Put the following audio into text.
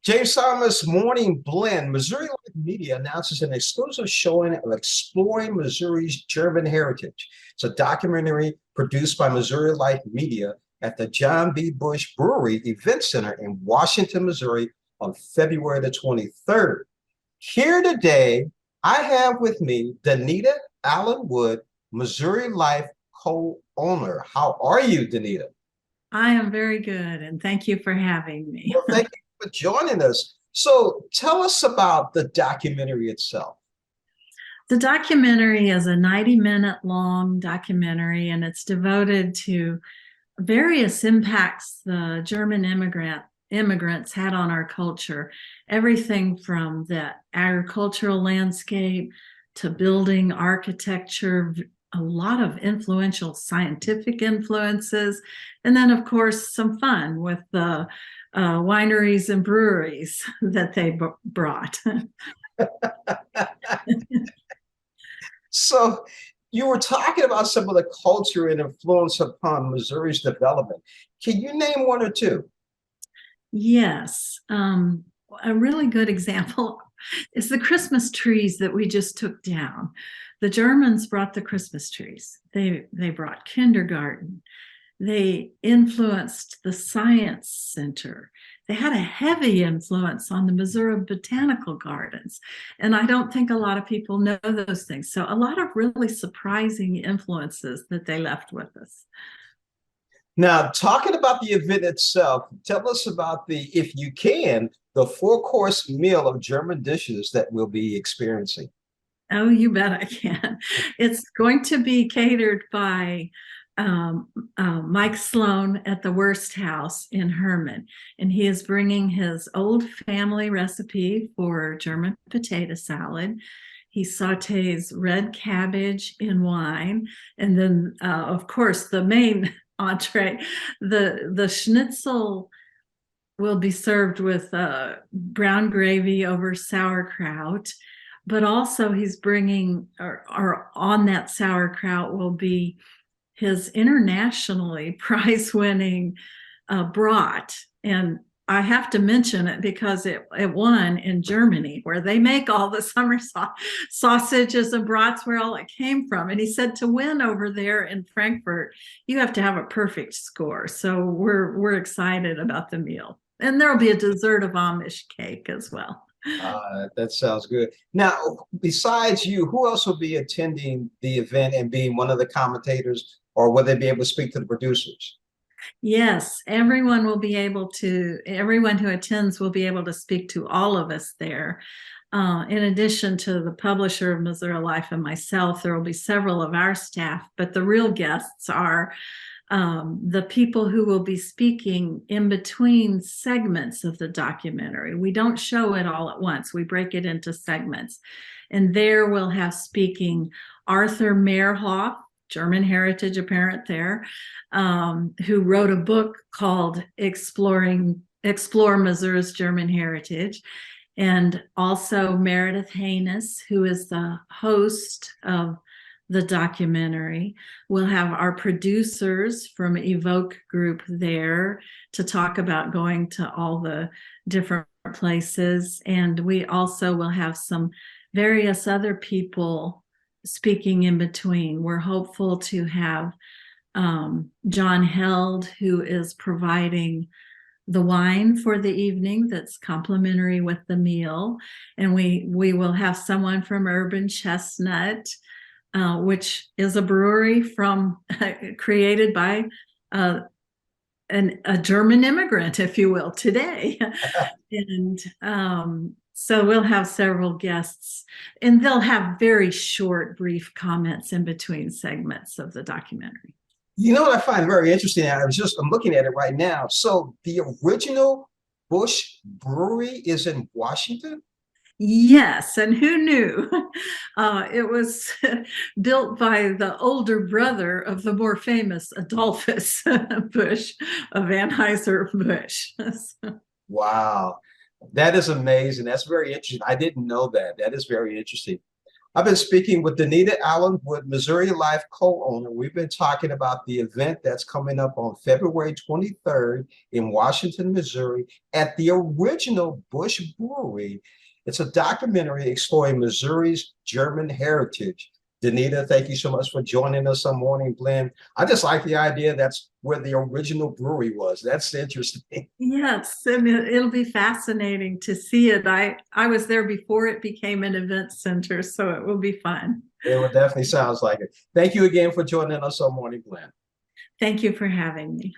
James Thomas Morning Blend. Missouri Life Media announces an exclusive showing of Exploring Missouri's German Heritage. It's a documentary produced by Missouri Life Media at the John B. Bush Brewery Event Center in Washington, Missouri on February the 23rd. Here today, I have with me Danita Allen Wood, Missouri Life co-owner. How are you, Danita? I am very good, and thank you for having me. Well, thank you for joining us. So tell us about the documentary itself. The documentary is a 90-minute long documentary, and it's devoted to various impacts the German immigrants had on our culture. Everything from the agricultural landscape to building architecture, a lot of influential scientific influences, and then, of course, some fun with the wineries and breweries that they brought. So you were talking about some of the culture and influence upon Missouri's development. Can you name one or two? Yes, a really good example is the Christmas trees that we just took down. The Germans brought the Christmas trees. They brought kindergarten. They influenced the science center. They had a heavy influence on the Missouri Botanical Gardens. And I don't think a lot of people know those things. So a lot of really surprising influences that they left with us. Now, talking about the event itself, tell us about if you can, the four-course meal of German dishes that we'll be experiencing. Oh, you bet I can. It's going to be catered by Mike Sloan at the Worst House in Herman. And he is bringing his old family recipe for German potato salad. He sautés red cabbage in wine. And then, of course, the main entree, the schnitzel will be served with brown gravy over sauerkraut. But also he's bringing, or on that sauerkraut will be his internationally prize-winning brat. And I have to mention it because it won in Germany, where they make all the summer sausages and brats, where all it came from. And he said to win over there in Frankfurt, you have to have a perfect score. So we're excited about the meal. And there'll be a dessert of Amish cake as well. That sounds good. Now, besides you, who else will be attending the event and being one of the commentators, or will they be able to speak to the producers? Yes, everyone who attends will be able to speak to all of us there. In addition to the publisher of Missouri Life and myself, there will be several of our staff, but the real guests are the people who will be speaking in between segments of the documentary. We don't show it all at once. We break it into segments. And there we'll have speaking Arthur Mehrhoff, German heritage apparent there, who wrote a book called Explore Missouri's German Heritage. And also Meredith Hoenes, who is the host of the documentary. We'll have our producers from Evoke Group there to talk about going to all the different places. And we also will have some various other people speaking in between. We're hopeful to have John Held, who is providing the wine for the evening that's complimentary with the meal. And we will have someone from Urban Chestnut, which is a brewery created by a German immigrant, if you will, today. And so we'll have several guests, and they'll have very short, brief comments in between segments of the documentary. You know what I find very interesting? I'm looking at it right now. So the original Bush Brewery is in Washington? Yes, and who knew? It was built by the older brother of the more famous Adolphus Bush of Anheuser-Busch. Wow, that is amazing. That's very interesting. I didn't know that. That is very interesting. I've been speaking with Danita Allenwood, Missouri Life co-owner. We've been talking about the event that's coming up on February 23rd in Washington, Missouri at the original Bush Brewery. It's a documentary exploring Missouri's German heritage. Danita, thank you so much for joining us on Morning Blend. I just like the idea that's where the original brewery was. That's interesting. Yes, and it'll be fascinating to see it. I was there before it became an event center, so it will be fun. It would definitely sounds like it. Thank you again for joining us on Morning Blend. Thank you for having me.